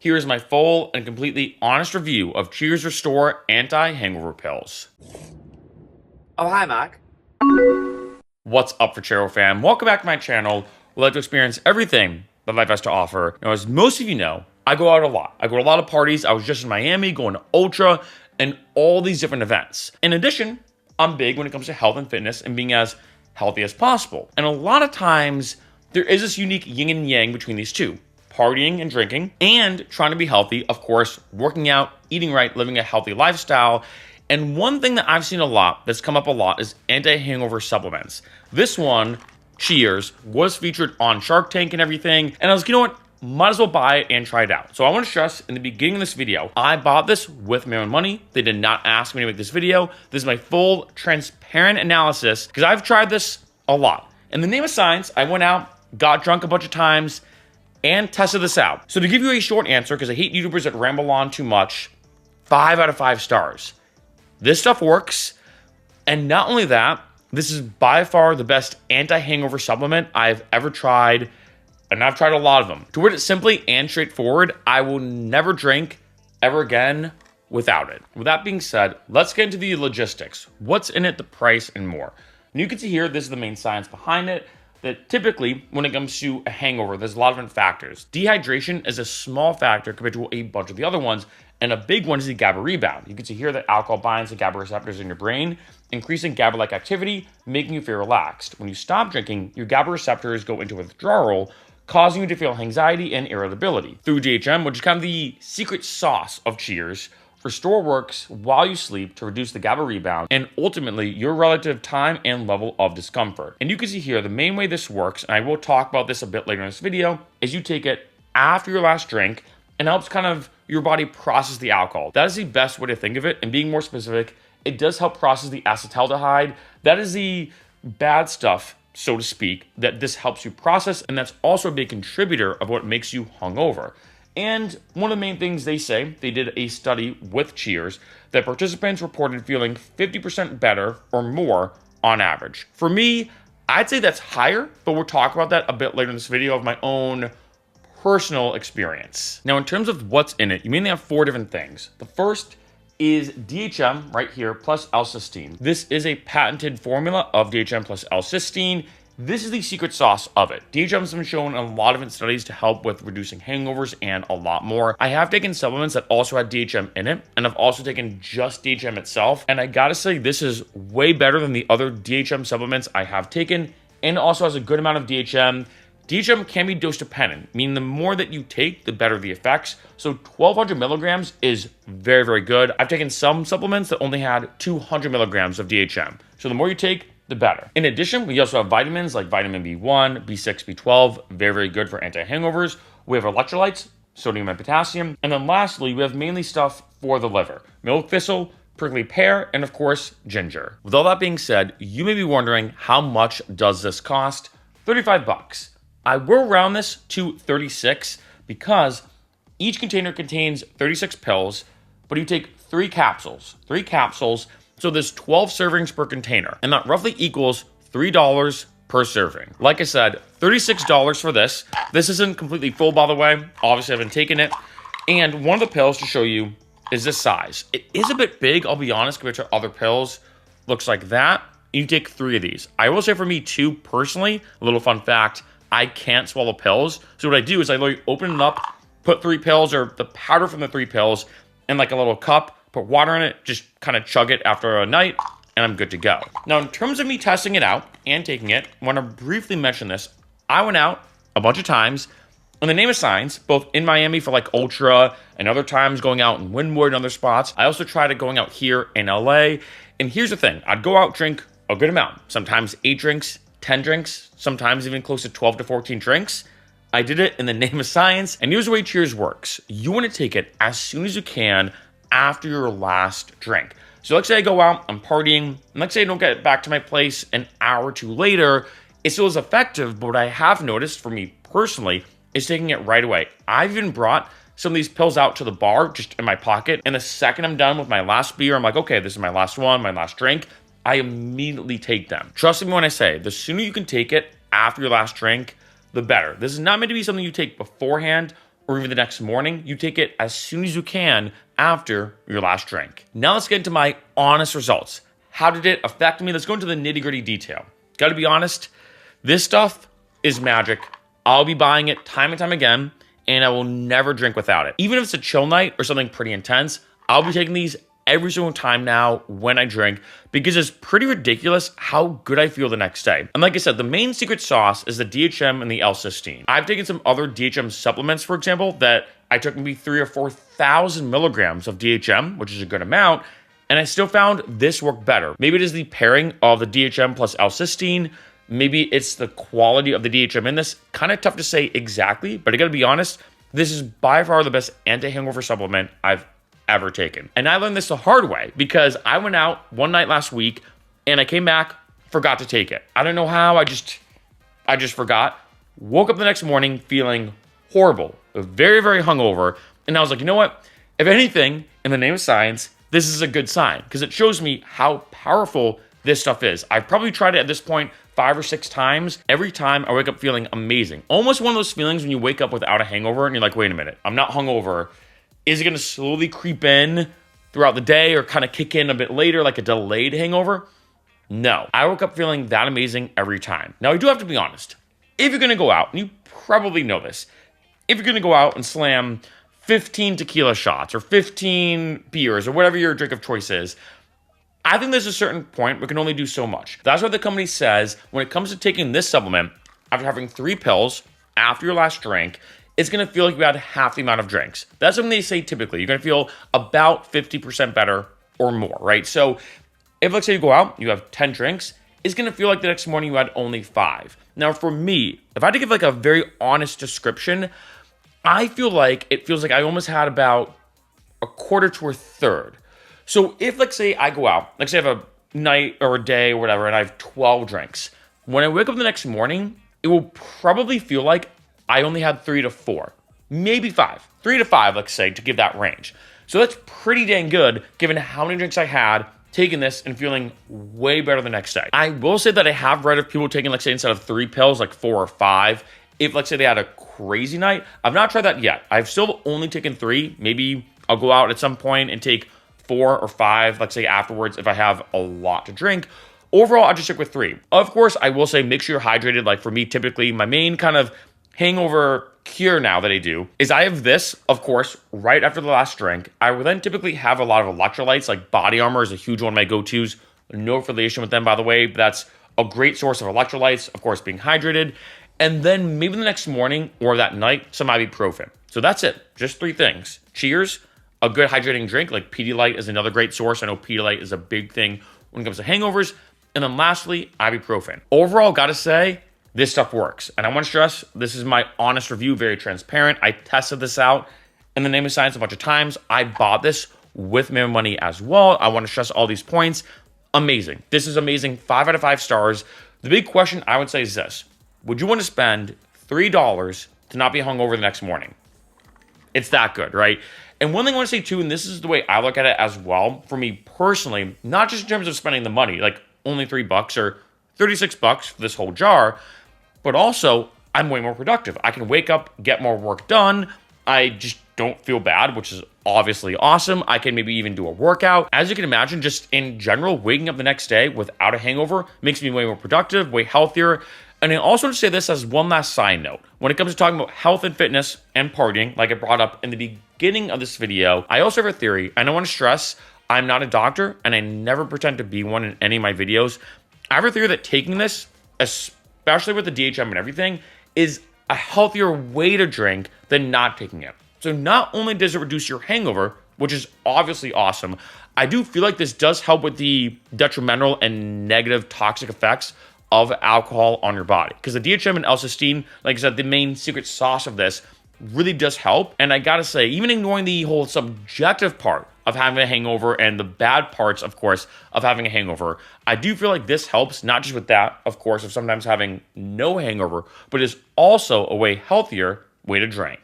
Here is my full and completely honest review of Cheers Restore Anti-Hangover Pills. Oh, hi, Mark. What's up, Freccero fam? Welcome back to my channel. We'd like to experience everything that life has to offer. Now, as most of you know, I go out a lot. I go to a lot of parties. I was just in Miami going to Ultra and all these different events. In addition, I'm big when it comes to health and fitness and being as healthy as possible. And a lot of times, there is this unique yin and yang between these two. Partying and drinking, and trying to be healthy, of course, working out, eating right, living a healthy lifestyle. And one thing that I've seen a lot, that's come up a lot, is anti-hangover supplements. This one, Cheers, was featured on Shark Tank and everything, and I was like, you know what? Might as well buy it and try it out. So I want to stress in the beginning of this video, I bought this with my own money. They did not ask me to make this video. This is my full, transparent analysis, because I've tried this a lot. In the name of science, I went out, got drunk a bunch of times, and tested this out. So to give you a short answer, because I hate YouTubers that ramble on too much, 5 out of 5 stars. This stuff works, and not only that, this is by far the best anti-hangover supplement I've ever tried, and I've tried a lot of them. To word it simply and straightforward, I will never drink ever again without it. With that being said, let's get into the logistics. What's in it, the price, and more. And you can see here, this is the main science behind it, that typically, when it comes to a hangover, there's a lot of different factors. Dehydration is a small factor compared to a bunch of the other ones, and a big one is the GABA rebound. You can see here that alcohol binds the GABA receptors in your brain, increasing GABA-like activity, making you feel relaxed. When you stop drinking, your GABA receptors go into withdrawal, causing you to feel anxiety and irritability. Through DHM, which is kind of the secret sauce of Cheers, Restore works while you sleep to reduce the GABA rebound and ultimately your relative time and level of discomfort. And you can see here the main way this works, and I will talk about this a bit later in this video, is you take it after your last drink and helps kind of your body process the alcohol. That is the best way to think of it. And being more specific, it does help process the acetaldehyde. That is the bad stuff, so to speak, that this helps you process, and that's also a big contributor of what makes you hungover. And one of the main things they say, they did a study with Cheers, that participants reported feeling 50% better or more on average. For me, I'd say that's higher, but we'll talk about that a bit later in this video of my own personal experience. Now, in terms of what's in it, you mainly have 4 different things. The first is DHM right here plus L-cysteine. This is a patented formula of DHM plus L-cysteine. This is the secret sauce of it. DHM has been shown in a lot of different studies to help with reducing hangovers and a lot more. I have taken supplements that also had DHM in it, and I've also taken just DHM itself. And I gotta say, this is way better than the other DHM supplements I have taken, and also has a good amount of DHM. DHM can be dose dependent, meaning the more that you take, the better the effects. So 1200 milligrams is very, very good. I've taken some supplements that only had 200 milligrams of DHM. So the more you take, the better. In addition, we also have vitamins like vitamin B1, B6, B12, very, very good for anti-hangovers. We have electrolytes, sodium and potassium. And then lastly, we have mainly stuff for the liver. Milk thistle, prickly pear, and of course, ginger. With all that being said, you may be wondering, how much does this cost? 35 bucks. I will round this to 36 because each container contains 36 pills, but you take 3 capsules. 3 capsules. So there's 12 servings per container, and that roughly equals $3 per serving. Like I said, $36 for this. This isn't completely full, by the way. Obviously, I've been taking it. And one of the pills to show you is this size. It is a bit big, I'll be honest, compared to other pills. Looks like that. You take 3 of these. I will say for me too, personally, a little fun fact, I can't swallow pills. So what I do is I literally open it up, put 3 pills or the powder from the 3 pills in like a little cup, put water in it, just kind of chug it after a night, and I'm good to go. Now, in terms of me testing it out and taking it, I want to briefly mention this. I went out a bunch of times in the name of science, both in Miami for like Ultra and other times going out in Wynwood and other spots. I also tried it going out here in LA. And here's the thing. I'd go out, drink a good amount, sometimes 8 drinks, 10 drinks, sometimes even close to 12 to 14 drinks. I did it in the name of science. And here's the way Cheers works. You want to take it as soon as you can after your last drink. So let's say I go out, I'm partying, and let's say I don't get back to my place an hour or 2 later, it still is effective, but what I have noticed for me personally is taking it right away. I've even brought some of these pills out to the bar, just in my pocket, and the second I'm done with my last beer, I'm like, okay, this is my last one, my last drink, I immediately take them. Trust me when I say, the sooner you can take it after your last drink, the better. This is not meant to be something you take beforehand or even the next morning, you take it as soon as you can after your last drink. Now let's get into my honest results. How did it affect me? Let's go into the nitty-gritty detail. Gotta be honest, this stuff is magic. I'll be buying it time and time again, and I will never drink without it. Even if it's a chill night or something pretty intense, I'll be taking these every single time now when I drink, because it's pretty ridiculous how good I feel the next day. And like I said, the main secret sauce is the DHM and the L-cysteine. I've taken some other DHM supplements, for example, that I took maybe 3,000 or 4,000 milligrams of DHM, which is a good amount, and I still found this worked better. Maybe it is the pairing of the DHM plus L-cysteine. Maybe it's the quality of the DHM in this. Kind of tough to say exactly, but I gotta be honest, this is by far the best anti-hangover supplement I've ever taken. And I learned this the hard way because I went out one night last week and I came back, forgot to take it. I don't know how, I just forgot. Woke up the next morning feeling horrible, very, very hungover. And I was like, you know what? If anything, in the name of science, this is a good sign because it shows me how powerful this stuff is. I've probably tried it at this point 5 or 6 times. Every time I wake up feeling amazing. Almost one of those feelings when you wake up without a hangover and you're like, wait a minute, I'm not hungover. Is it going to slowly creep in throughout the day or kind of kick in a bit later like a delayed hangover? No. I woke up feeling that amazing every time. Now, I do have to be honest. If you're going to go out, and you probably know this, if you're going to go out and slam 15 tequila shots or 15 beers or whatever your drink of choice is, I think there's a certain point we can only do so much. That's what the company says when it comes to taking this supplement after having 3 pills after your last drink. It's going to feel like you had half the amount of drinks. That's something they say typically. You're going to feel about 50% better or more, right? So if, let's say you go out, you have 10 drinks, it's going to feel like the next morning you had only 5. Now, for me, if I had to give like a very honest description, I feel like it feels like I almost had about a quarter to a third. So if, let's say I go out, let's say I have a night or a day or whatever, and I have 12 drinks, when I wake up the next morning, it will probably feel like I only had 3 to 4, maybe 5, 3 to 5, let's say, to give that range. So that's pretty dang good given how many drinks I had, taking this and feeling way better the next day. I will say that I have read of people taking, let's say, instead of 3 pills, like 4 or 5, if, let's say, they had a crazy night. I've not tried that yet. I've still only taken 3. Maybe I'll go out at some point and take 4 or 5, let's say, afterwards if I have a lot to drink. Overall, I'll just stick with 3. Of course, I will say make sure you're hydrated. Like for me, typically, my main kind of Hangover Cure now that I do is I have this, of course, right after the last drink. I will then typically have a lot of electrolytes, like Body Armor is a huge one of my go-tos. No affiliation with them, by the way, but that's a great source of electrolytes, of course, being hydrated. And then maybe the next morning or that night, some ibuprofen. So that's it. Just 3 things. Cheers, a good hydrating drink, like Pedialyte is another great source. I know Pedialyte is a big thing when it comes to hangovers. And then lastly, ibuprofen. Overall, gotta say, this stuff works. And I want to stress, this is my honest review, very transparent. I tested this out in the name of science a bunch of times. I bought this with my money as well. I want to stress all these points. Amazing. This is amazing. 5 out of 5 stars. The big question I would say is this. Would you want to spend $3 to not be hungover the next morning? It's that good, right? And one thing I want to say too, and this is the way I look at it as well, for me personally, not just in terms of spending the money, like only $3 or $36 for this whole jar, but also I'm way more productive. I can wake up, get more work done. I just don't feel bad, which is obviously awesome. I can maybe even do a workout. As you can imagine, just in general, waking up the next day without a hangover makes me way more productive, way healthier. And I also want to say this as one last side note. When it comes to talking about health and fitness and partying, like I brought up in the beginning of this video, I also have a theory, and I want to stress, I'm not a doctor, and I never pretend to be one in any of my videos. I have a theory that taking this, especially with the DHM and everything, is a healthier way to drink than not taking it. So not only does it reduce your hangover, which is obviously awesome, I do feel like this does help with the detrimental and negative toxic effects of alcohol on your body. Because the DHM and L-cysteine, like I said, the main secret sauce of this really does help. And I gotta say, even ignoring the whole subjective part of having a hangover and the bad parts, of course, of having a hangover, I do feel like this helps, not just with that, of course, of sometimes having no hangover, but is also a way healthier way to drink.